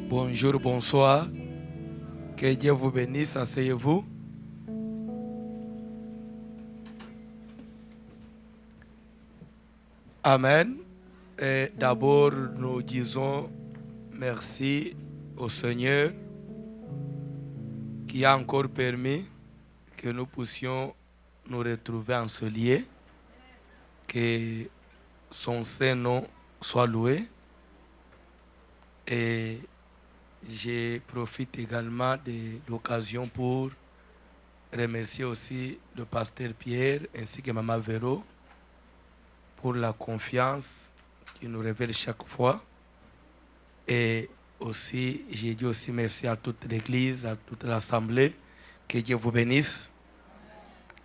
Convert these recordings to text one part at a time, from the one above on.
Bonjour, bonsoir. Que Dieu vous bénisse. Asseyez-vous. Amen. Et d'abord, nous disons merci au Seigneur qui a encore permis que nous puissions nous retrouver en ce lieu. Que son Saint-Nom soit loué. Et je profite également de l'occasion pour remercier aussi le pasteur Pierre ainsi que Maman Véro pour la confiance qu'il nous révèle chaque fois. Et aussi, j'ai dit aussi merci à toute l'église, à toute l'assemblée. Que Dieu vous bénisse.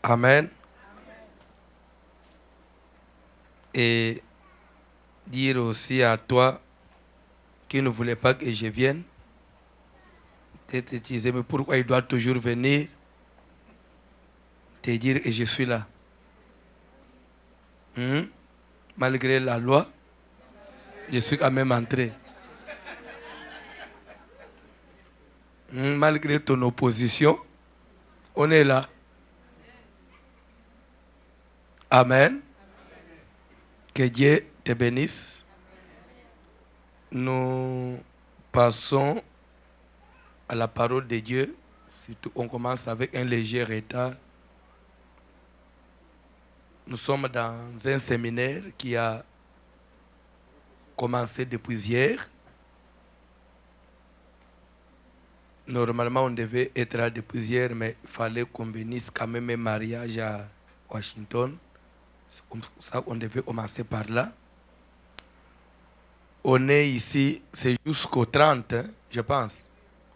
Amen. Et dire aussi à toi qui ne voulait pas que je vienne, peut-être tu disais, mais pourquoi il doit toujours venir te dire que je suis là. Malgré la loi, je suis quand même entré. Malgré ton opposition, on est là. Amen. Que Dieu te bénisse. Nous passons à la parole de Dieu. Surtout, on commence avec un léger retard. Nous sommes dans un séminaire qui a commencé depuis hier. Normalement, on devait être là depuis hier, mais il fallait qu'on bénisse quand même un mariage à Washington. C'est comme ça qu'on devait commencer par là. On est ici, c'est jusqu'au 30, hein, je pense.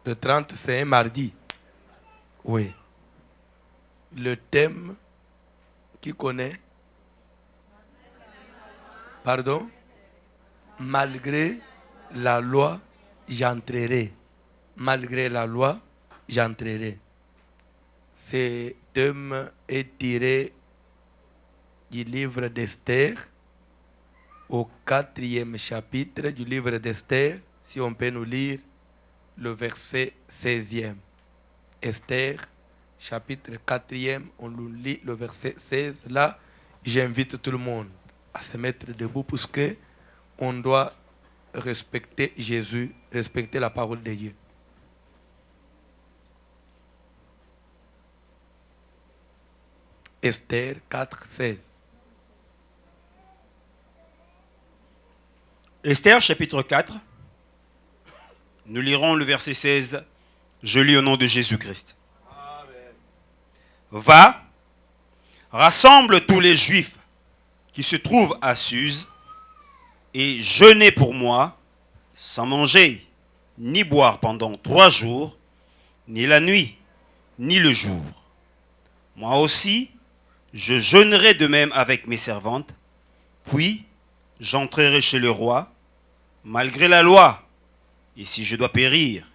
Le 30, c'est un mardi. Oui. Le thème, qui connaît? Pardon? Malgré la loi, j'entrerai. Malgré la loi, j'entrerai. Ce thème est tiré du livre d'Esther, au 4e chapitre du livre d'Esther, si on peut nous lire le verset 16e. Esther, chapitre 4e, on nous lit le verset 16. Là, j'invite tout le monde à se mettre debout parce que on doit respecter Jésus, respecter la parole de Dieu. Esther 4, 16. Esther chapitre 4, nous lirons le verset 16. Je lis au nom de Jésus-Christ. Va, rassemble tous les Juifs qui se trouvent à Suse et jeûnez pour moi, sans manger ni boire pendant 3 jours, ni la nuit, ni le jour. Moi aussi, je jeûnerai de même avec mes servantes, puis j'entrerai chez le roi, malgré la loi, et si je dois périr,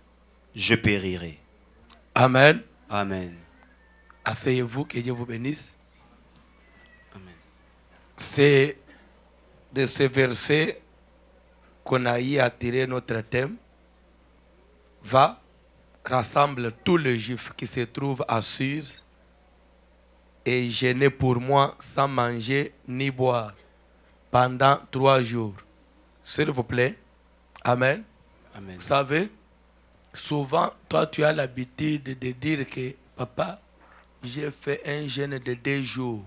je périrai. Amen. Amen. Asseyez-vous, que Dieu vous bénisse. Amen. C'est de ce verset qu'on a eu à tirer notre thème. Va, rassemble tous les Juifs qui se trouvent à Suse et jeûnez pour moi sans manger ni boire pendant 3 jours. S'il vous plaît. Amen. Amen. Vous savez, souvent, toi, tu as l'habitude de dire que, papa, j'ai fait un jeûne de 2 jours.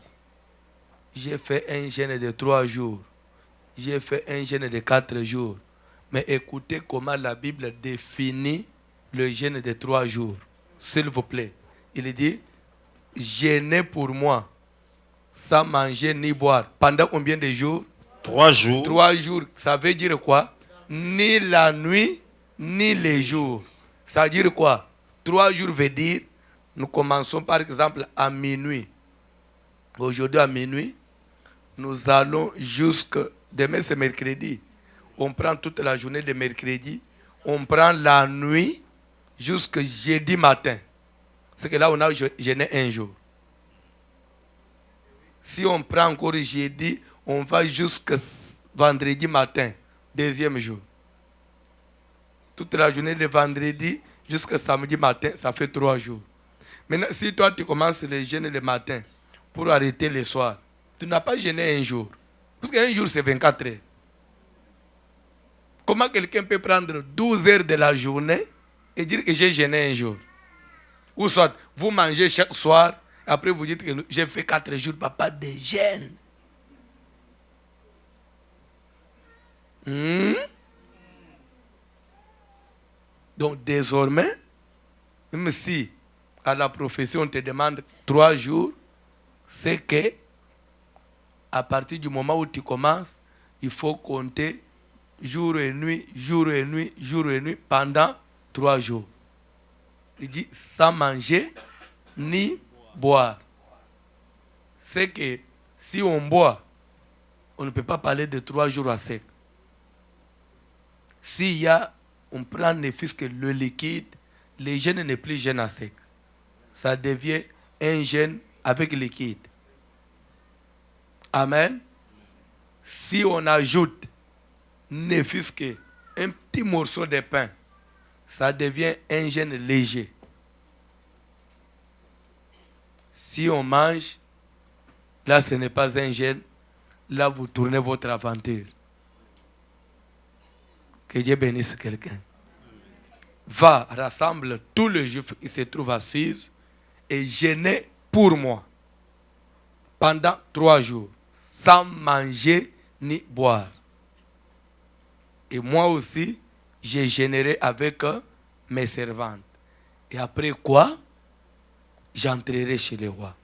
J'ai fait un jeûne de 3 jours. J'ai fait un jeûne de 4 jours. Mais écoutez comment la Bible définit le jeûne de 3 jours. S'il vous plaît. Il dit, jeûnez pour moi, sans manger ni boire. Pendant combien de jours? 3 jours. 3 jours. Ça veut dire quoi? Ni la nuit, ni les jours. Ça veut dire quoi? 3 jours veut dire, nous commençons par exemple à minuit. Aujourd'hui à minuit, nous allons jusque, demain c'est mercredi. On prend toute la journée de mercredi. On prend la nuit jusqu'à jeudi matin. C'est que là on a jeûné un jour. Si on prend encore jeudi, on va jusqu'à vendredi matin, 2e jour. Toute la journée de vendredi jusqu'à samedi matin, ça fait 3 jours. Maintenant, si toi tu commences le jeûne le matin pour arrêter le soir, tu n'as pas jeûné un jour. Parce qu'un jour c'est 24 heures. Comment quelqu'un peut prendre 12 heures de la journée et dire que j'ai jeûné un jour? Ou soit, vous mangez chaque soir, après vous dites que j'ai fait 4 jours, papa, de jeûne. Donc désormais, même si à la profession on te demande 3 jours, c'est que à partir du moment où tu commences, il faut compter jour et nuit, jour et nuit, jour et nuit pendant 3 jours. Il dit sans manger ni boire. C'est que si on boit, on ne peut pas parler de 3 jours à sec. S'il y a, on prend ne fût-ce que le liquide, le jeûne n'est plus jeûne à sec. Ça devient un jeûne avec liquide. Amen. Si on ajoute ne fût-ce que un petit morceau de pain, ça devient un jeûne léger. Si on mange, là ce n'est pas un jeûne, là vous tournez votre aventure. Que Dieu bénisse quelqu'un. Va, rassemble tous les Juifs qui se trouvent assis et jeûnez pour moi pendant 3 jours, sans manger ni boire. Et moi aussi, je jeûnerai avec mes servantes. Et après quoi, j'entrerai chez le roi.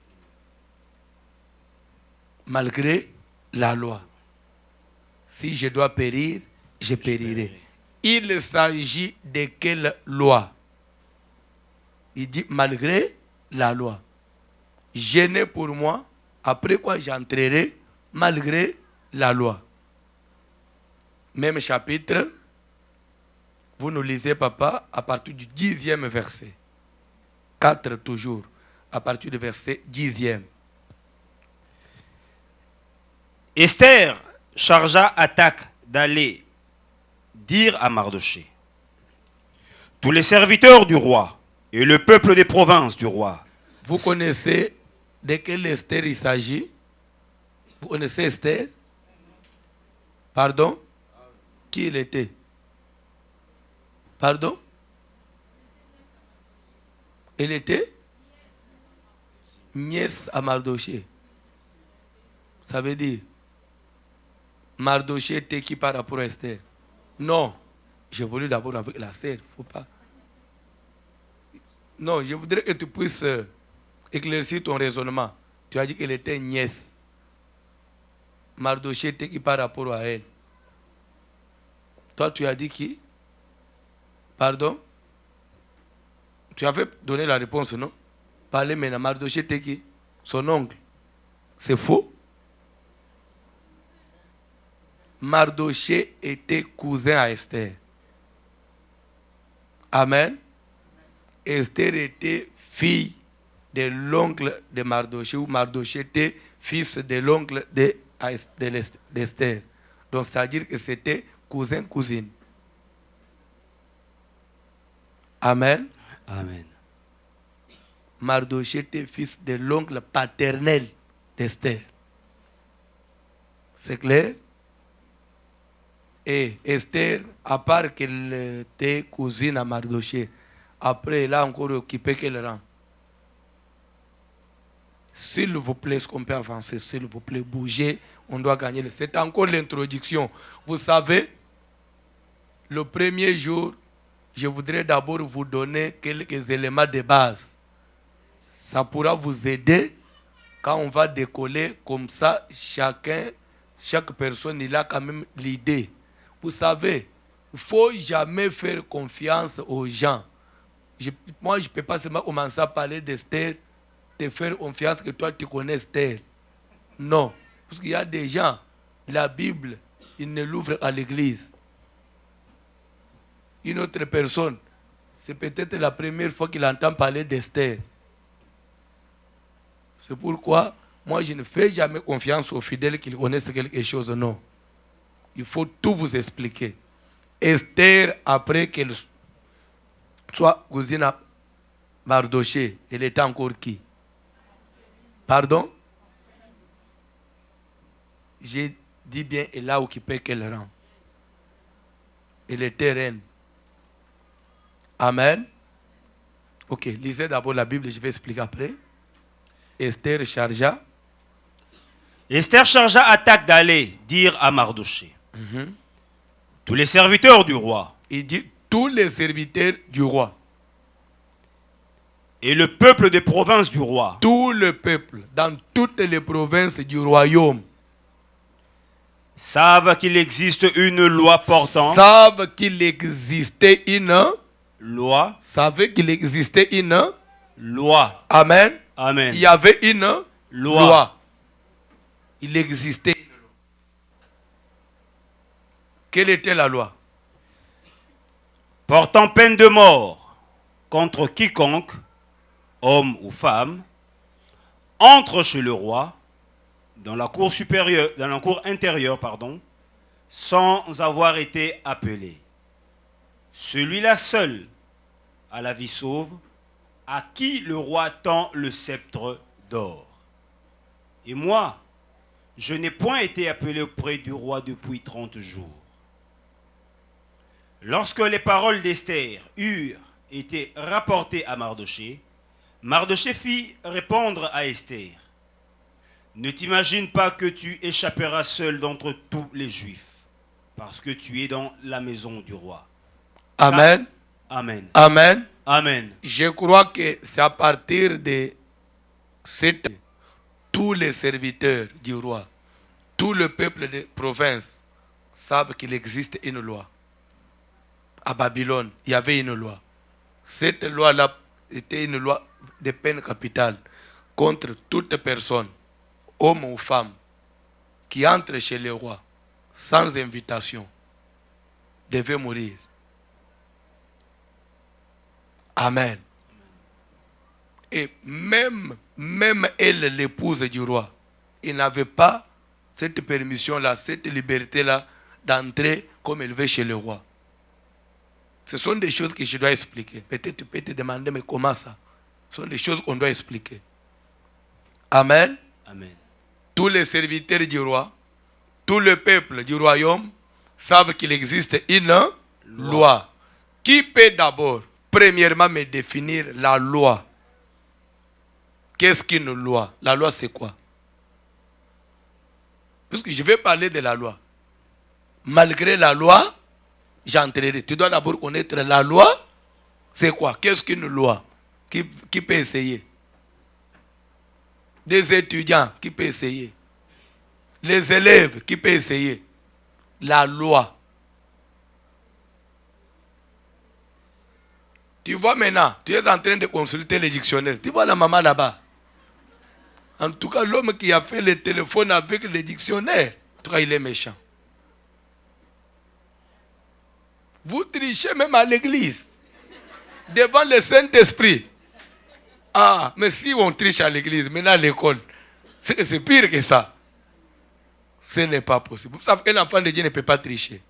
Malgré la loi. Si je dois périr, je périrai. Il s'agit de quelle loi? Il dit malgré la loi. Jeûnez pour moi, après quoi j'entrerai malgré la loi. Même chapitre, vous nous lisez, papa, à partir du 10e verset. 4 toujours, à partir du verset 10e. Esther chargea Hathach d'aller dire à Mardochée: tous les serviteurs du roi et le peuple des provinces du roi. Vous connaissez de quelle Esther il s'agit? Vous connaissez Esther? Pardon? Qui il était? Pardon? Elle était nièce à Mardochée. Ça veut dire, Mardochée était qui par rapport à Esther? Non. J'ai voulu d'abord avec la sœur. Faut pas. Non, je voudrais que tu puisses éclaircir ton raisonnement. Tu as dit qu'elle était nièce. Mardochée était qui par rapport à elle? Toi, tu as dit qui? Pardon? Tu avais donné la réponse, non? Parlez maintenant. Mardochée était qui? Son oncle. C'est faux? Mardochée était cousin à Esther. Amen. Esther était fille de l'oncle de Mardochée, ou Mardochée était fils de l'oncle d'Esther. Donc, ça veut dire que c'était cousin-cousine. Amen. Amen. Mardoché était fils de l'oncle paternel d'Esther. C'est clair? Et Esther, à part qu'elle était cousine à Mardoché, après elle a encore occupé quel rang? S'il vous plaît, est-ce qu'on peut avancer? S'il vous plaît, bougez, on doit gagner. C'est encore l'introduction. Vous savez, le premier jour, je voudrais d'abord vous donner quelques éléments de base. Ça pourra vous aider quand on va décoller comme ça. Chaque personne, il a quand même l'idée. Vous savez, il ne faut jamais faire confiance aux gens. Moi, je ne peux pas seulement commencer à parler d'Esther, te faire confiance que toi, tu connais Esther. Non. Parce qu'il y a des gens, la Bible, ils ne l'ouvrent à l'église. Une autre personne, c'est peut-être la première fois qu'il entend parler d'Esther. C'est pourquoi, moi, je ne fais jamais confiance aux fidèles qu'ils connaissent quelque chose. Non. Il faut tout vous expliquer. Esther, après qu'elle soit cousine à Mardoché, elle était encore qui? Pardon? J'ai dit bien, elle a occupé quel rang? Elle était reine. Amen. Ok, lisez d'abord la Bible, je vais expliquer après. Esther chargea. Esther chargea Attaque d'aller dire à Mardoché, tous les serviteurs du roi Il dit tous les serviteurs du roi. et le peuple des provinces du roi Tout le peuple, dans toutes les provinces du royaume, savent qu'il existe une loi portant savent qu'il existait une loi. Savait qu'il existait une Loi. Amen. Amen. Il y avait une Loi. Il existait une loi. Quelle était la loi? Portant peine de mort contre quiconque, homme ou femme, entre chez le roi dans la cour supérieure, dans la cour intérieure, sans avoir été appelé. Celui-là seul a la vie sauve, à qui le roi tend le sceptre d'or. Et moi, je n'ai point été appelé auprès du roi depuis 30 jours. Lorsque les paroles d'Esther eurent été rapportées à Mardoché, Mardoché fit répondre à Esther, ne t'imagine pas que tu échapperas seul d'entre tous les Juifs, parce que tu es dans la maison du roi. Amen. Amen. Amen. Amen. Je crois que c'est à partir de cette... Tous les serviteurs du roi, tout le peuple des provinces savent qu'il existe une loi. À Babylone, il y avait une loi. Cette loi-là était une loi de peine capitale contre toute personne, homme ou femme, qui entre chez le roi sans invitation devait mourir. Amen. Et même elle, l'épouse du roi, il n'avait pas cette permission-là, cette liberté-là d'entrer comme elle veut chez le roi. Ce sont des choses que je dois expliquer. Peut-être tu peux te demander, mais comment ça? Ce sont des choses qu'on doit expliquer. Amen. Amen. Tous les serviteurs du roi, tout le peuple du royaume savent qu'il existe une loi. Qui peut d'abord, premièrement, me définir la loi? Qu'est-ce qu'une loi? La loi, c'est quoi? Puisque je vais parler de la loi. Malgré la loi, j'entrerai. Tu dois d'abord connaître la loi. C'est quoi? Qu'est-ce qu'une loi? Qui peut essayer? Des étudiants, qui peut essayer? Les élèves, qui peut essayer? La loi. Tu vois maintenant, tu es en train de consulter les dictionnaires. Tu vois la maman là-bas. En tout cas, l'homme qui a fait le téléphone avec les dictionnaires, en tout cas, il est méchant. Vous trichez même à l'église, devant le Saint-Esprit. Ah, mais si on triche à l'église, maintenant à l'école, c'est pire que ça. Ce n'est pas possible. Vous savez qu'un enfant de Dieu ne peut pas tricher.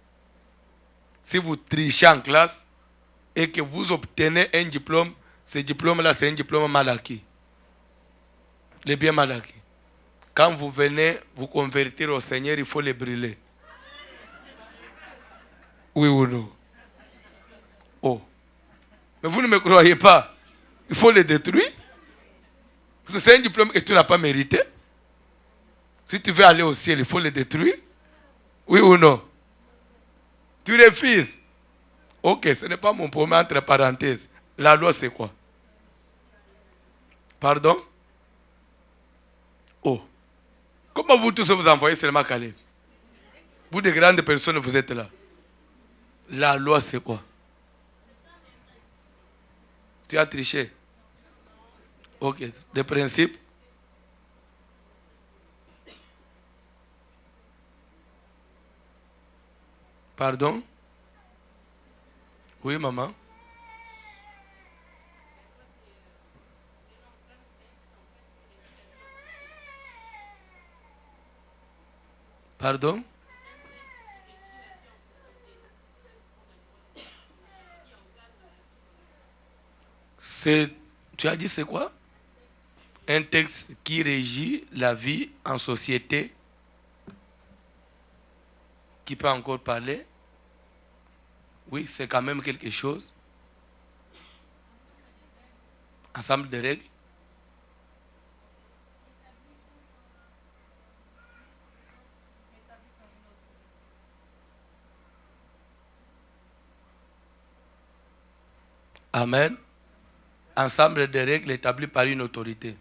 Si vous trichez en classe et que vous obtenez un diplôme, Ce diplôme-là, c'est un diplôme mal acquis. Les biens mal acquis. Quand vous venez vous convertir au Seigneur, il faut les brûler. Oui ou non? Oh. Mais vous ne me croyez pas. Il faut les détruire. Parce que c'est un diplôme que tu n'as pas mérité. Si tu veux aller au ciel, il faut les détruire. Oui ou non? Tu refuses. Ok, ce n'est pas mon problème entre parenthèses. La loi, c'est quoi? Pardon? Oh. Comment vous tous vous envoyez seulement Caleb? Vous, de grandes personnes, vous êtes là. La loi, c'est quoi? Tu as triché. Ok. Des principes. Pardon? Oui, maman. Pardon? Tu as dit c'est quoi? Un texte qui régit la vie en société. Qui peut encore parler? Oui, c'est quand même quelque chose. Ensemble de règles. Amen. Ensemble de règles établies par une autorité.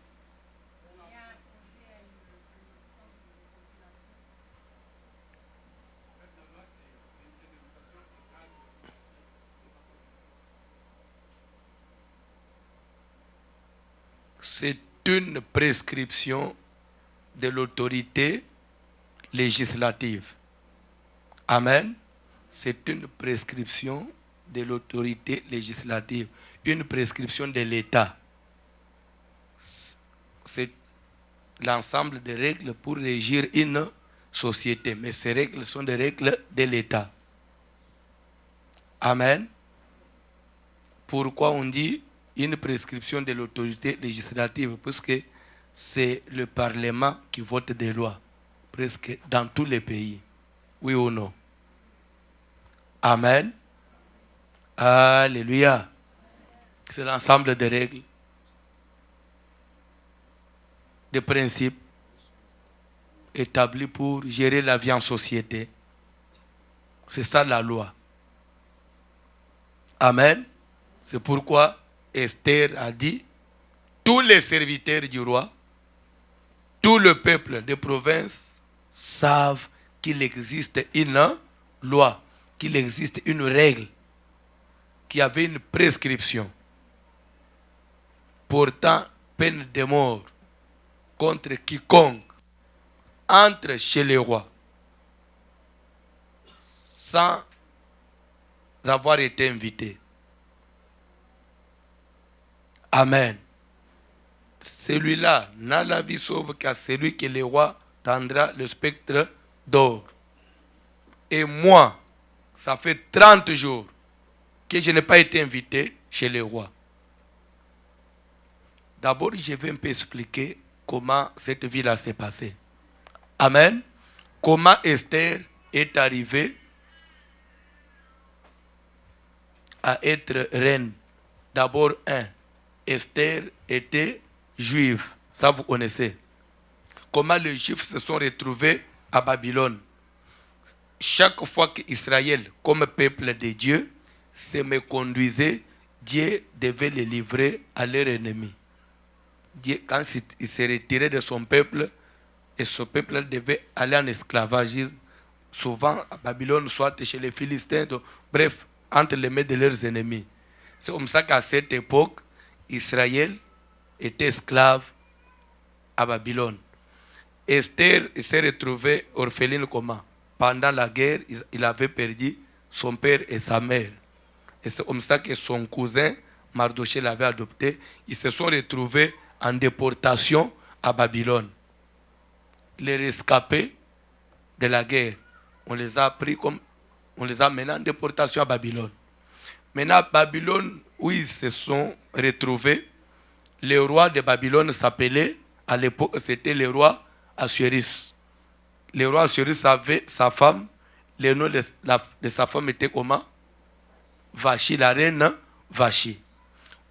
C'est une prescription de l'autorité législative. Amen. C'est une prescription de l'autorité législative. Une prescription de l'État. C'est l'ensemble des règles pour régir une société. Mais ces règles sont des règles de l'État. Amen. Pourquoi on dit une prescription de l'autorité législative? Parce que c'est le Parlement qui vote des lois, presque dans tous les pays. Oui ou non? Amen. Alléluia. C'est l'ensemble des règles, des principes établis pour gérer la vie en société. C'est ça la loi. Amen. C'est pourquoi Esther a dit, tous les serviteurs du roi, tout le peuple des provinces savent qu'il existe une loi, qu'il existe une règle, qu'il y avait une prescription. Pourtant, peine de mort contre quiconque entre chez les rois sans avoir été invité. Amen. Celui-là n'a la vie sauve qu'à celui que le roi tendra le spectre d'or. Et moi, ça fait 30 jours que je n'ai pas été invité chez le roi. D'abord, je vais un peu expliquer comment cette vie-là s'est passée. Amen. Comment Esther est arrivée à être reine. D'abord, Esther était juive. Ça, vous connaissez. Comment les Juifs se sont retrouvés à Babylone. Chaque fois qu'Israël, comme peuple de Dieu, se méconduisait, Dieu devait les livrer à leurs ennemis. Dieu, quand il se retirait de son peuple, et ce peuple devait aller en esclavagisme, souvent à Babylone, soit chez les Philistins, bref, entre les mains de leurs ennemis. C'est comme ça qu'à cette époque, Israël était esclave à Babylone. Esther s'est retrouvée orpheline comment? Pendant la guerre, il avait perdu son père et sa mère. Et c'est comme ça que son cousin, Mardoché, l'avait adopté. Ils se sont retrouvés en déportation à Babylone. Les rescapés de la guerre, on les a pris comme, on les a menés en déportation à Babylone. Maintenant, à Babylone, où ils se sont retrouvé. Le roi de Babylone s'appelait, à l'époque, c'était le roi Assuérus. Le roi Assuérus avait sa femme. Le nom de sa femme était comment? Vachi, la reine Vachi.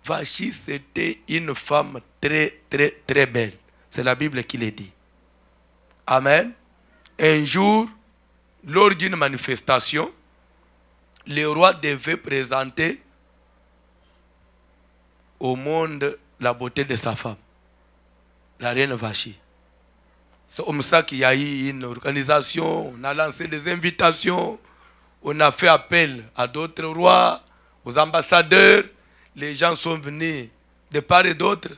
Vachi, c'était une femme très, très, très belle. C'est la Bible qui le dit. Amen. Un jour, lors d'une manifestation, le roi devait présenter au monde la beauté de sa femme, la reine Vachi. C'est comme ça qu'il y a eu une organisation, on a lancé des invitations, on a fait appel à d'autres rois, aux ambassadeurs. Les gens sont venus de part et d'autre.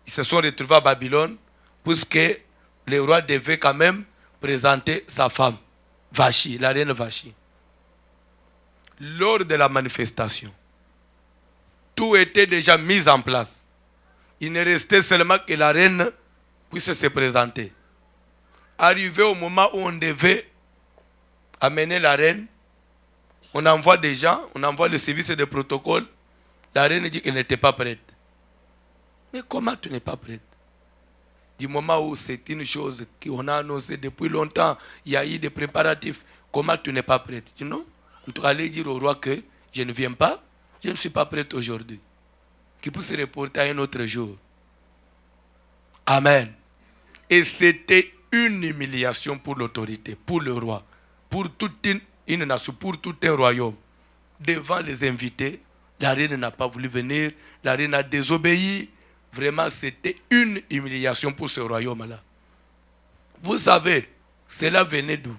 Ils se sont retrouvés à Babylone, puisque le roi devait quand même présenter sa femme, Vachi, la reine Vachi. Lors de la manifestation, tout était déjà mis en place. Il ne restait seulement que la reine puisse se présenter. Arrivé au moment où on devait amener la reine, on envoie des gens, on envoie le service de protocole. La reine dit qu'elle n'était pas prête. Mais comment tu n'es pas prête? Du moment où c'est une chose qu'on a annoncée depuis longtemps, il y a eu des préparatifs. Comment tu n'es pas prête? Tu dis non. On doit aller dire au roi que je ne viens pas, je ne suis pas prête aujourd'hui. Qu'il puisse se reporter à un autre jour. Amen. Et c'était une humiliation pour l'autorité, pour le roi, pour toute une nation, pour tout un royaume. Devant les invités, la reine n'a pas voulu venir, la reine a désobéi. Vraiment, c'était une humiliation pour ce royaume-là. Vous savez, cela venait d'où?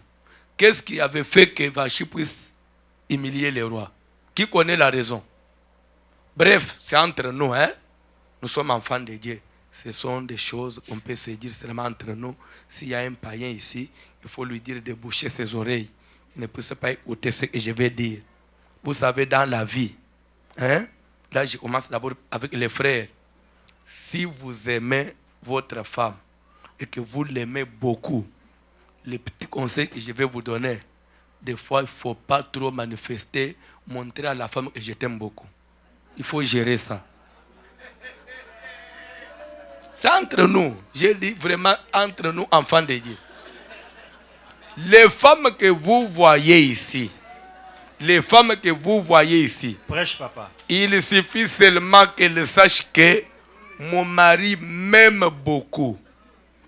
Qu'est-ce qui avait fait que Vachi puisse humilier les rois? Qui connaît la raison? Bref, c'est entre nous, hein? Nous sommes enfants de Dieu. Ce sont des choses qu'on peut se dire seulement entre nous. S'il y a un païen ici, il faut lui dire de boucher ses oreilles. Il ne peut pas écouter ce que je vais dire. Vous savez, dans la vie, hein? Là, je commence d'abord avec les frères. Si vous aimez votre femme et que vous l'aimez beaucoup, les petits conseils que je vais vous donner, des fois, il ne faut pas trop manifester, montrer à la femme que je t'aime beaucoup. Il faut gérer ça. C'est entre nous. J'ai dit vraiment entre nous, enfants de Dieu. Les femmes que vous voyez ici, Prêche, papa. il suffit seulement qu'elles sachent que mon mari m'aime beaucoup.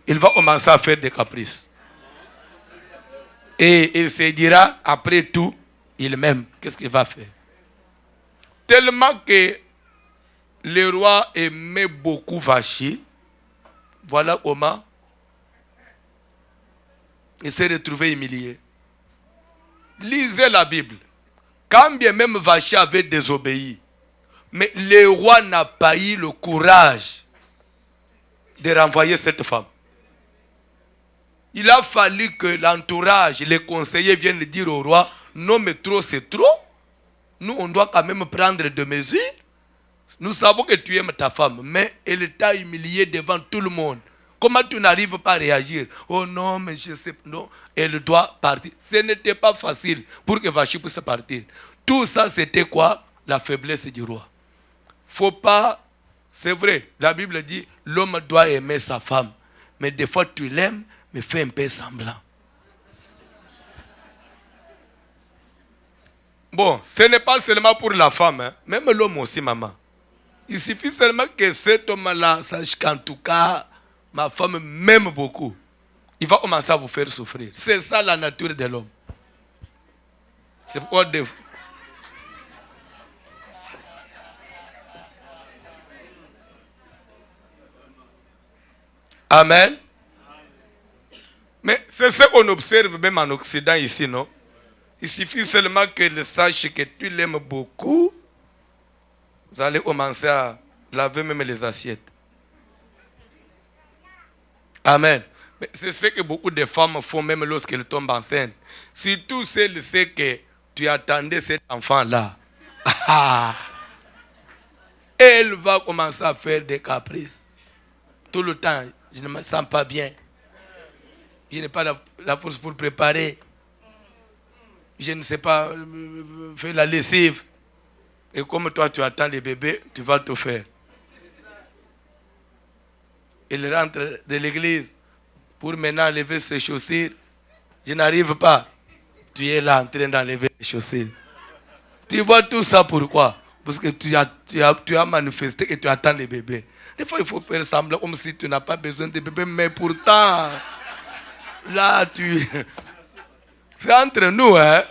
Il va commencer à faire des caprices. Et il se dira, après tout, il m'aime. Qu'est-ce qu'il va faire? Tellement que le roi aimait beaucoup Vachi, voilà comment il s'est retrouvé humilié. Lisez la Bible. Quand bien même Vachi avait désobéi, mais le roi n'a pas eu le courage de renvoyer cette femme. Il a fallu que l'entourage, les conseillers viennent dire au roi, non mais trop c'est trop. Nous on doit quand même prendre des mesures. Nous savons que tu aimes ta femme, mais elle t'a humilié devant tout le monde. Comment tu n'arrives pas à réagir? Oh non, mais je sais pas. Non, elle doit partir. Ce n'était pas facile pour que Vachi puisse partir. Tout ça, c'était quoi? La faiblesse du roi. Faut pas, c'est vrai, la Bible dit, l'homme doit aimer sa femme. Mais des fois, tu l'aimes, mais fais un peu semblant. Bon, ce n'est pas seulement pour la femme, hein. Même l'homme aussi, maman. Il suffit seulement que cet homme-là sache qu'en tout cas, ma femme m'aime beaucoup. Il va commencer à vous faire souffrir. C'est ça la nature de l'homme. C'est pourquoi Amen. Mais c'est ce qu'on observe même en Occident ici, non? Il suffit seulement qu'elle sache que tu l'aimes beaucoup. Vous allez commencer à laver même les assiettes. Amen. Mais c'est ce que beaucoup de femmes font même lorsqu'elles tombent enceintes. Surtout celles sait que tu attendais cet enfant-là. Elle va commencer à faire des caprices. Tout le temps, je ne me sens pas bien. Je n'ai pas la force pour préparer. Je ne sais pas faire la lessive. Et comme toi, tu attends les bébés, tu vas tout faire. Il rentre de l'église pour maintenant lever ses chaussures. Je n'arrive pas. Tu es là en train d'enlever les chaussures. Tu vois tout ça pourquoi? Parce que tu as manifesté que tu attends les bébés. Des fois, il faut faire semblant comme si tu n'as pas besoin de bébés, mais pourtant, là, c'est entre nous, hein?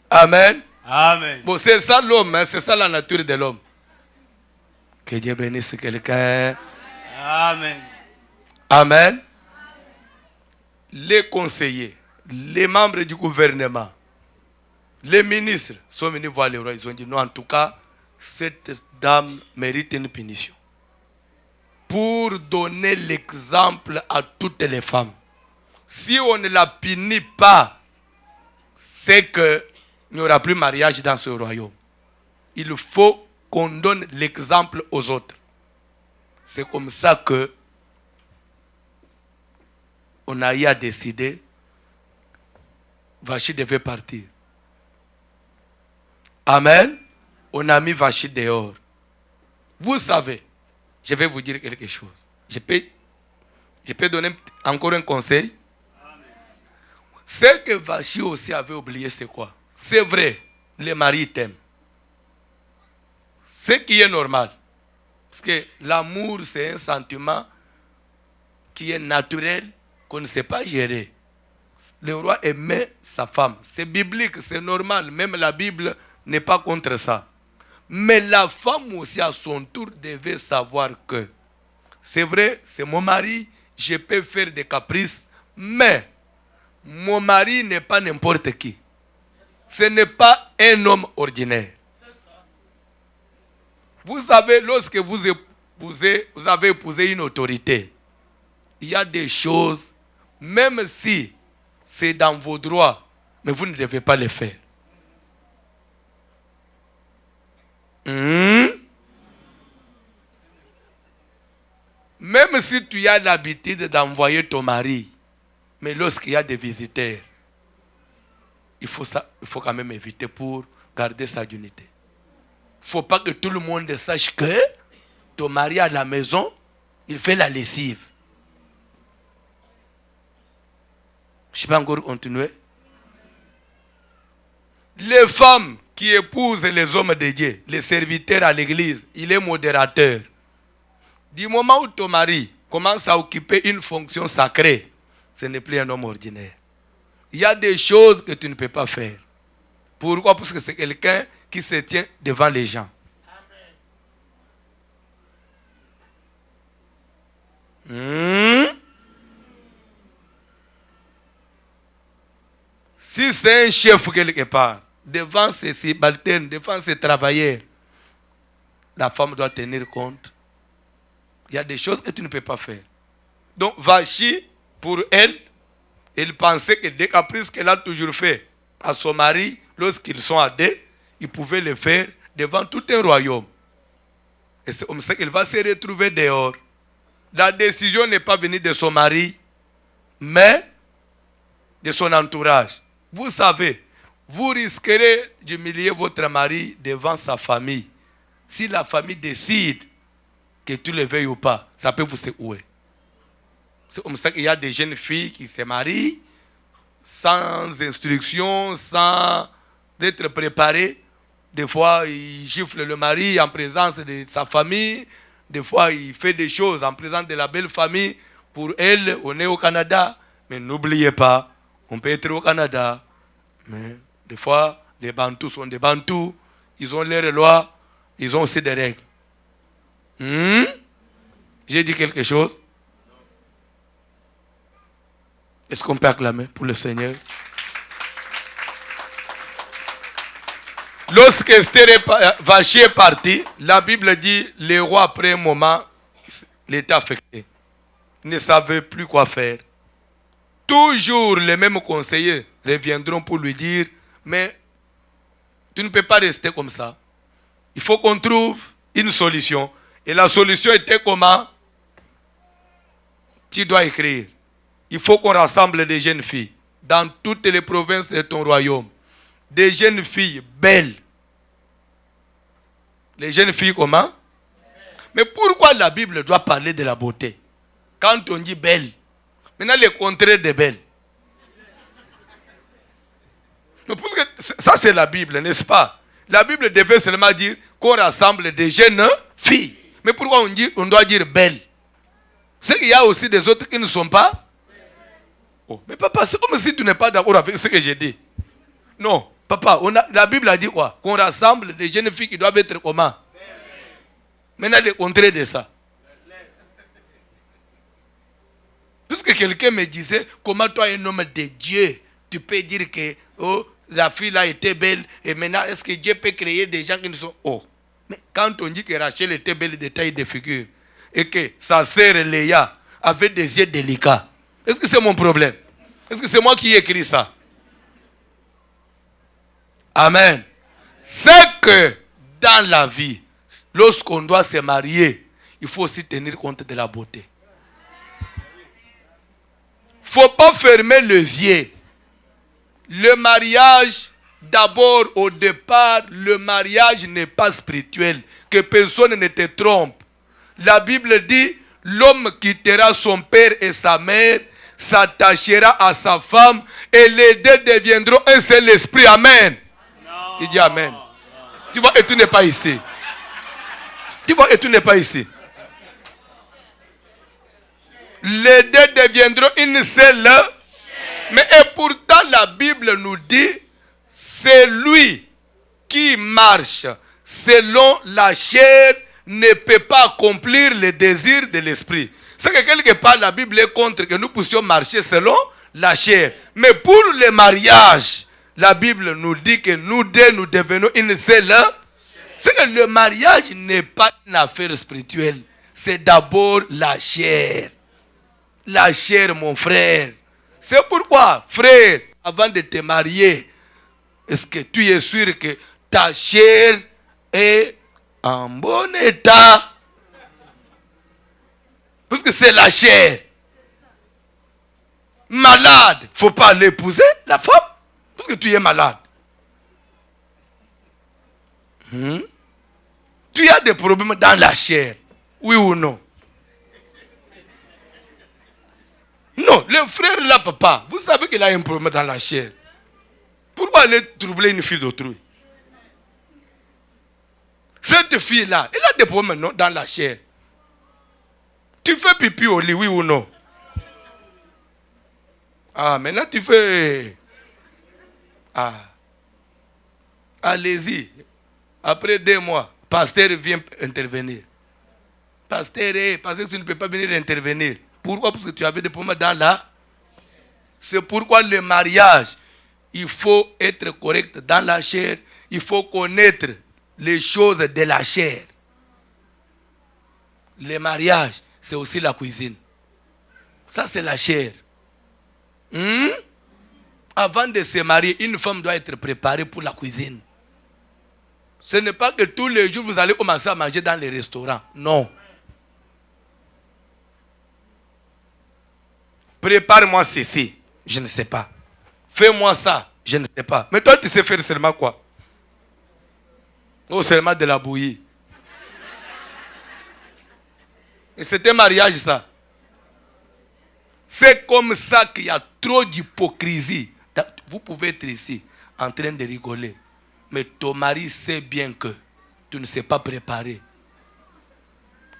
Amen. Amen. Bon, c'est ça l'homme, hein? C'est ça la nature de l'homme. Que Dieu bénisse quelqu'un. Amen. Amen. Les conseillers, les membres du gouvernement, les ministres sont venus voir le roi. Ils ont dit non, en tout cas, cette dame mérite une punition. Pour donner l'exemple à toutes les femmes. Si on ne la punit pas, c'est qu'il n'y aura plus mariage dans ce royaume. Il faut qu'on donne l'exemple aux autres. C'est comme ça que on a eu à décider, Vachi devait partir. Amen. On a mis Vachi dehors. Vous savez, je vais vous dire quelque chose. Je peux donner encore un conseil. Ce que Vachi aussi avait oublié, c'est quoi? C'est vrai, les maris t'aiment. Ce qui est normal. Parce que l'amour, c'est un sentiment qui est naturel, qu'on ne sait pas gérer. Le roi aimait sa femme. C'est biblique, c'est normal. Même la Bible n'est pas contre ça. Mais la femme aussi, à son tour, devait savoir que c'est vrai, c'est mon mari, je peux faire des caprices, mais mon mari n'est pas n'importe qui. Ce n'est pas un homme ordinaire. Vous savez, lorsque vous avez épousé une autorité, il y a des choses, même si c'est dans vos droits, mais vous ne devez pas les faire. Même si tu as l'habitude d'envoyer ton mari, mais lorsqu'il y a des visiteurs, il faut quand même éviter pour garder sa dignité. Il ne faut pas que tout le monde sache que ton mari à la maison, il fait la lessive. Je peux encore continuer. Les femmes qui épousent les hommes de Dieu, les serviteurs à l'église, il est modérateur. Du moment où ton mari commence à occuper une fonction sacrée, ce n'est plus un homme ordinaire. Il y a des choses que tu ne peux pas faire. Pourquoi? Parce que c'est quelqu'un qui se tient devant les gens. Si c'est un chef quelque part, devant ses subalternes, devant ses travailleurs, la femme doit tenir compte. Il y a des choses que tu ne peux pas faire. Donc, Vachi, pour elle, elle pensait que des caprices qu'elle a toujours fait à son mari, lorsqu'ils sont à deux, il pouvait le faire devant tout un royaume. Et c'est comme ça qu'elle va se retrouver dehors. La décision n'est pas venue de son mari, mais de son entourage. Vous savez, vous risquerez d'humilier votre mari devant sa famille. Si la famille décide que tu le veuilles ou pas, ça peut vous secouer. C'est comme ça qu'il y a des jeunes filles qui se marient sans instruction, sans être préparées. Des fois, il gifle le mari en présence de sa famille. Des fois, il fait des choses en présence de la belle famille. Pour elle, on est au Canada. Mais n'oubliez pas, on peut être au Canada. Mais des fois, les Bantous sont des Bantous. Ils ont leurs lois. Ils ont aussi des règles. J'ai dit quelque chose? Est-ce qu'on peut acclamer pour le Seigneur? Lorsque Vachi est parti, la Bible dit, le roi après un moment, il était affecté. Il ne savait plus quoi faire. Toujours les mêmes conseillers reviendront pour lui dire, mais tu ne peux pas rester comme ça. Il faut qu'on trouve une solution. Et la solution était comment? Tu dois écrire. Il faut qu'on rassemble des jeunes filles dans toutes les provinces de ton royaume. des jeunes filles belles. Les jeunes filles comment? Mais pourquoi la Bible doit parler de la beauté? Quand on dit belle, maintenant le contraire de belle. Mais parce que ça c'est la Bible, n'est-ce pas? La Bible devait seulement dire qu'on rassemble des jeunes filles. Mais pourquoi on doit dire belle? C'est qu'il y a aussi des autres qui ne sont pas. Oh, mais papa, c'est comme si tu n'es pas d'accord avec ce que j'ai dit. Non, papa, la Bible a dit quoi? Qu'on rassemble des jeunes filles qui doivent être comment? Maintenant, le contraire de ça. Puisque quelqu'un me disait, comment toi, un homme de Dieu, tu peux dire que oh, la fille là était belle, et maintenant, est-ce que Dieu peut créer des gens qui ne sont... Oh, mais quand on dit que Rachel était belle de taille de figure, et que sa sœur Léa avait des yeux délicats, est-ce que c'est mon problème? Est-ce que c'est moi qui ai écrit ça? Amen. C'est que dans la vie, lorsqu'on doit se marier, il faut aussi tenir compte de la beauté. Il ne faut pas fermer les yeux. Le mariage, d'abord, au départ, le mariage n'est pas spirituel. Que personne ne te trompe. La Bible dit, l'homme quittera son père et sa mère, s'attachera à sa femme, et les deux deviendront un seul esprit. Amen. Non. Il dit Amen. Non. Tu vois, et tu n'es pas ici. Tu vois, et tu n'es pas ici. Les deux deviendront une seule. Mais et pourtant la Bible nous dit, c'est lui qui marche selon la chair ne peut pas accomplir les désirs de l'esprit. C'est que quelque part la Bible est contre que nous puissions marcher selon la chair. Mais pour le mariage, la Bible nous dit que nous deux nous devenons une seule. C'est que le mariage n'est pas une affaire spirituelle. C'est d'abord la chair. La chair, mon frère. C'est pourquoi, frère, avant de te marier, est-ce que tu es sûr que ta chair est en bon état? Parce que c'est la chair. Malade, il ne faut pas l'épouser, la femme, parce que tu es malade. Tu as des problèmes dans la chair, oui ou non? Non, le frère là, papa, vous savez qu'il a un problème dans la chair. Pourquoi aller troubler une fille d'autrui? Cette fille-là, elle a des problèmes non, dans la chair. Tu fais pipi au lit, oui ou non? Ah, maintenant tu fais... Ah. Allez-y. Après 2 mois, pasteur vient intervenir. Pasteur, tu ne peux pas venir intervenir. Pourquoi? Parce que tu avais des problèmes dans la... C'est pourquoi le mariage, il faut être correct dans la chair. Il faut connaître les choses de la chair. Le mariage, c'est aussi la cuisine. Ça, c'est la chair. Avant de se marier, une femme doit être préparée pour la cuisine. Ce n'est pas que tous les jours, vous allez commencer à manger dans les restaurants. Non. Prépare-moi ceci. Je ne sais pas. Fais-moi ça. Je ne sais pas. Mais toi, tu sais faire seulement quoi? Oh, seulement de la bouillie. Et c'est un mariage, ça. C'est comme ça qu'il y a trop d'hypocrisie. Vous pouvez être ici, en train de rigoler. Mais ton mari sait bien que tu ne sais pas préparer.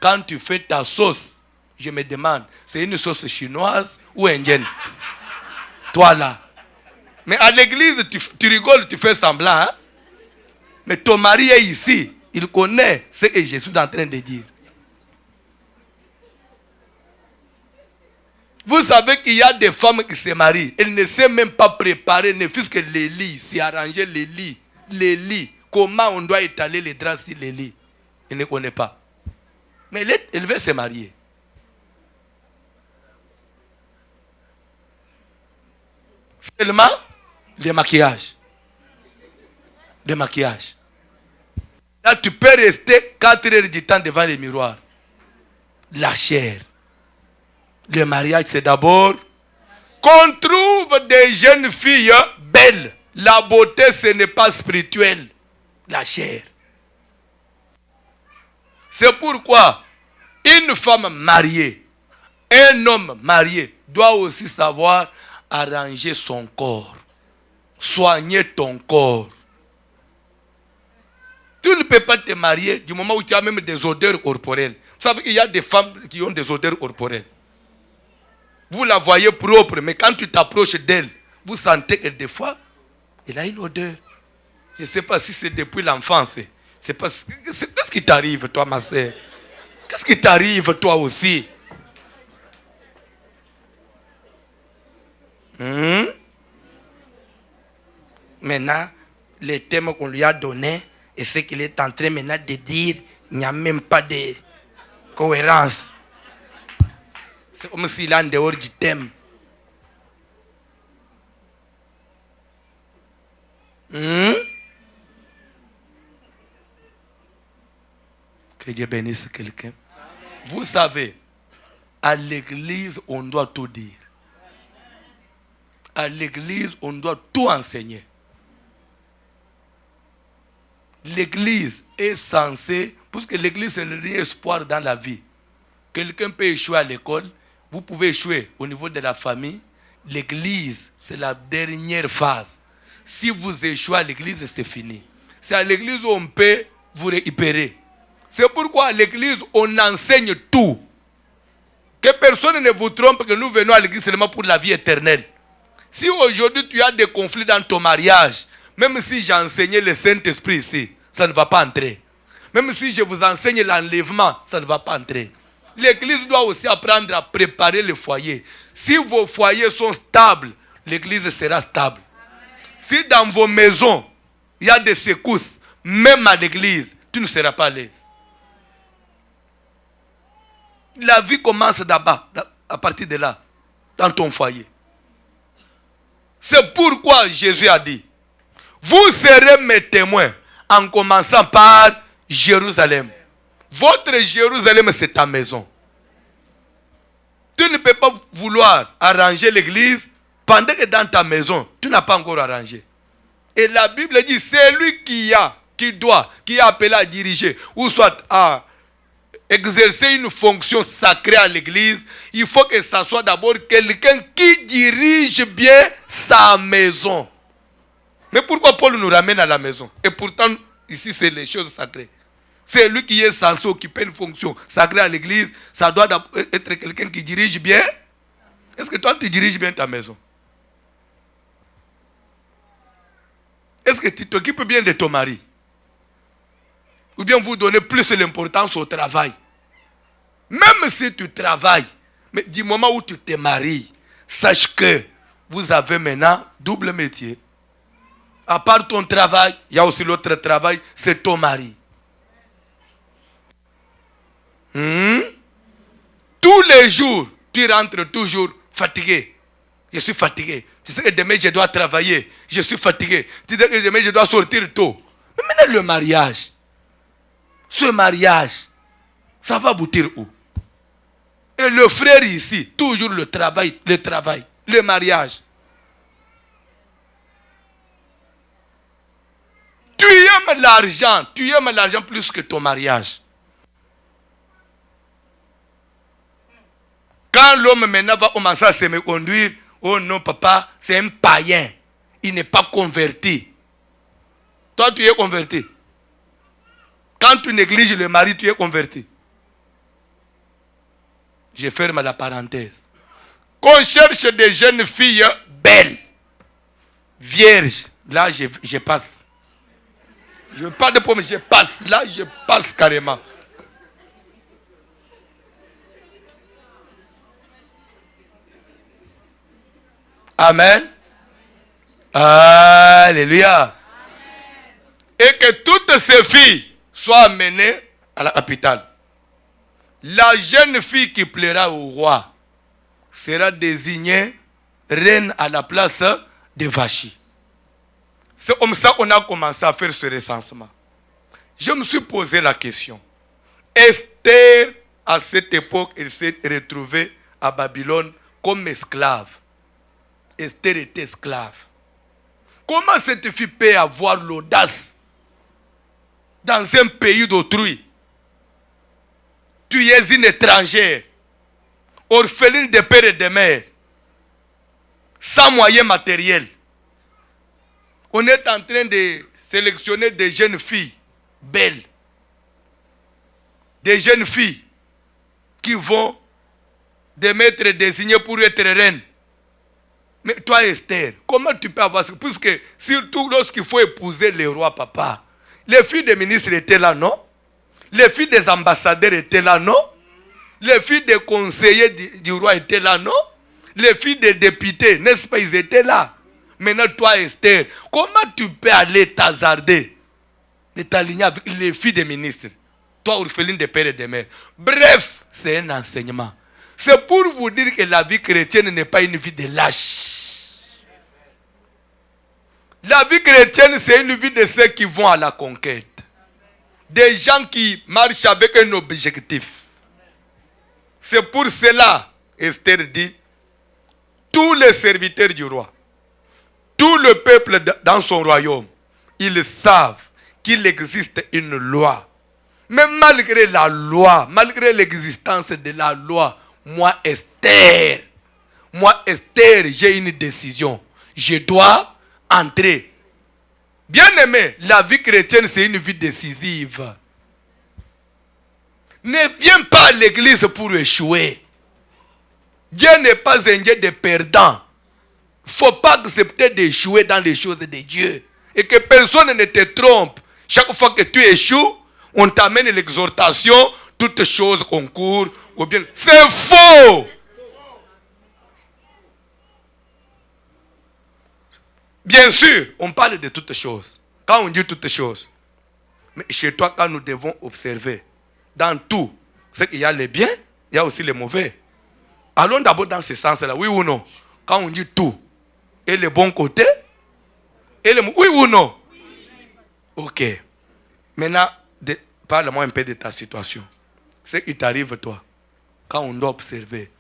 Quand tu fais ta sauce, je me demande, c'est une sauce chinoise ou indienne? Toi là. Mais à l'église, tu rigoles, tu fais semblant. Hein? Mais ton mari est ici. Il connaît ce que je suis en train de dire. Vous savez qu'il y a des femmes qui se marient. Elles ne savent même pas préparer, ne fût-ce que les lits, c'est arranger les lits. Les lits. Comment on doit étaler les draps sur les lits. Elle ne connaît pas. Mais elle veut se marier. Seulement le maquillage. Le maquillage. Là, tu peux rester 4 heures du temps devant les miroirs. La chair. Le mariage, c'est d'abord qu'on trouve des jeunes filles belles. La beauté, ce n'est pas spirituel, la chair. C'est pourquoi une femme mariée, un homme marié doit aussi savoir arranger son corps, soigner ton corps. Tu ne peux pas te marier du moment où tu as même des odeurs corporelles. Vous savez qu'il y a des femmes qui ont des odeurs corporelles. Vous la voyez propre, mais quand tu t'approches d'elle, vous sentez que des fois, elle a une odeur. Je ne sais pas si c'est depuis l'enfance. Qu'est-ce qui t'arrive, toi, ma sœur? Qu'est-ce qui t'arrive, toi aussi? Maintenant, les thèmes qu'on lui a donnés et ce qu'il est en train maintenant de dire, il n'y a même pas de cohérence. C'est comme s'il est en dehors du thème. Que Dieu bénisse quelqu'un. Vous savez, à l'église, on doit tout dire. À l'église, on doit tout enseigner. L'église est censée, parce que l'église c'est le dernier espoir dans la vie. Quelqu'un peut échouer à l'école, vous pouvez échouer au niveau de la famille. L'église, c'est la dernière phase. Si vous échouez à l'église, c'est fini. C'est à l'église où on peut vous récupérer. C'est pourquoi à l'église, on enseigne tout. Que personne ne vous trompe que nous venons à l'église seulement pour la vie éternelle. Si aujourd'hui tu as des conflits dans ton mariage, même si j'enseignais le Saint-Esprit ici, ça ne va pas entrer. Même si je vous enseigne l'enlèvement, ça ne va pas entrer. L'église doit aussi apprendre à préparer le foyer. Si vos foyers sont stables, l'église sera stable. Si dans vos maisons, il y a des secousses, même à l'église, tu ne seras pas à l'aise. La vie commence d'abord, à partir de là, dans ton foyer. C'est pourquoi Jésus a dit, vous serez mes témoins en commençant par Jérusalem. Votre Jérusalem, c'est ta maison. Tu ne peux pas vouloir arranger l'église pendant que dans ta maison, tu n'as pas encore arrangé. Et la Bible dit, c'est lui qui est appelé à diriger, ou soit à exercer une fonction sacrée à l'église, il faut que ça soit d'abord quelqu'un qui dirige bien sa maison. Mais pourquoi Paul nous ramène à la maison? Et pourtant, ici, c'est les choses sacrées. C'est lui qui est censé occuper une fonction sacrée à l'église. Ça doit être quelqu'un qui dirige bien. Est-ce que toi, tu diriges bien ta maison? Est-ce que tu t'occupes bien de ton mari? Ou bien vous donnez plus l'importance au travail? Même si tu travailles, mais du moment où tu te maries, sache que vous avez maintenant double métier. À part ton travail, il y a aussi l'autre travail, c'est ton mari. Tous les jours, tu rentres toujours fatigué. Je suis fatigué. Tu sais que demain je dois travailler. Je suis fatigué. Tu sais que demain je dois sortir tôt. Mais maintenant le mariage, ce mariage, ça va aboutir où? Et le frère ici, toujours le travail, le mariage. Tu aimes l'argent plus que ton mariage. Quand l'homme maintenant va commencer à se méconduire, oh non papa, c'est un païen. Il n'est pas converti. Toi tu es converti. Quand tu négliges le mari, tu es converti. Je ferme la parenthèse. Qu'on cherche des jeunes filles belles, vierges. Là, je passe. Je veux pas de problème, je passe. Là, je passe carrément. Amen. Alléluia. Amen. Et que toutes ces filles soient amenées à la capitale. La jeune fille qui plaira au roi sera désignée reine à la place de Vachi. C'est comme ça qu'on a commencé à faire ce recensement. Je me suis posé la question. Esther, à cette époque, elle s'est retrouvée à Babylone comme esclave. Esther était esclave. Comment cette fille peut avoir l'audace dans un pays d'autrui? Tu es une étrangère, orpheline de père et de mère, sans moyens matériels. On est en train de sélectionner des jeunes filles belles, des jeunes filles qui vont être désignées pour être reines. Mais toi, Esther, comment tu peux avoir ça? Puisque surtout lorsqu'il faut épouser le roi, papa, les filles des ministres étaient là, non? Les filles des ambassadeurs étaient là, non? Les filles des conseillers du roi étaient là, non? Les filles des députés, n'est-ce pas, ils étaient là. Maintenant, toi, Esther, comment tu peux aller t'hasarder de t'aligner avec les filles des ministres? Toi, orpheline de père et de mère. Bref, c'est un enseignement. C'est pour vous dire que la vie chrétienne n'est pas une vie de lâche. La vie chrétienne, c'est une vie de ceux qui vont à la conquête. Des gens qui marchent avec un objectif. C'est pour cela, Esther dit, tous les serviteurs du roi, tout le peuple dans son royaume, ils savent qu'il existe une loi. Mais malgré la loi, malgré l'existence de la loi, moi Esther, j'ai une décision. Je dois entrer. Bien aimé, la vie chrétienne, c'est une vie décisive. Ne viens pas à l'église pour échouer. Dieu n'est pas un Dieu de perdants. Il ne faut pas accepter d'échouer dans les choses de Dieu. Et que personne ne te trompe. Chaque fois que tu échoues, on t'amène l'exhortation, toutes choses concourent au bien. C'est faux. Bien sûr, on parle de toutes choses. Quand on dit toutes choses. Mais chez toi, quand nous devons observer, dans tout, c'est qu'il y a les biens, il y a aussi les mauvais. Allons d'abord dans ce sens-là, oui ou non? Quand on dit tout, et les bons côtés, et les oui ou non? Ok. Maintenant, parle-moi un peu de ta situation. Ce qui t'arrive, toi, quand on doit observer,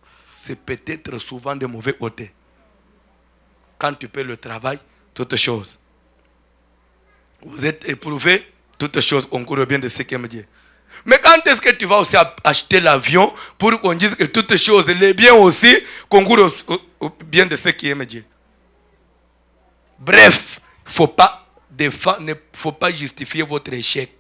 c'est peut-être souvent de mauvais côtés. Quand tu fais le travail, toutes choses. Vous êtes éprouvé, toutes choses concourent bien de ce qu'aime Dieu. Mais quand est-ce que tu vas aussi acheter l'avion pour qu'on dise que toutes choses, les biens aussi, concourent au bien de ceux qui aiment Dieu? Bref, il ne faut pas justifier votre échec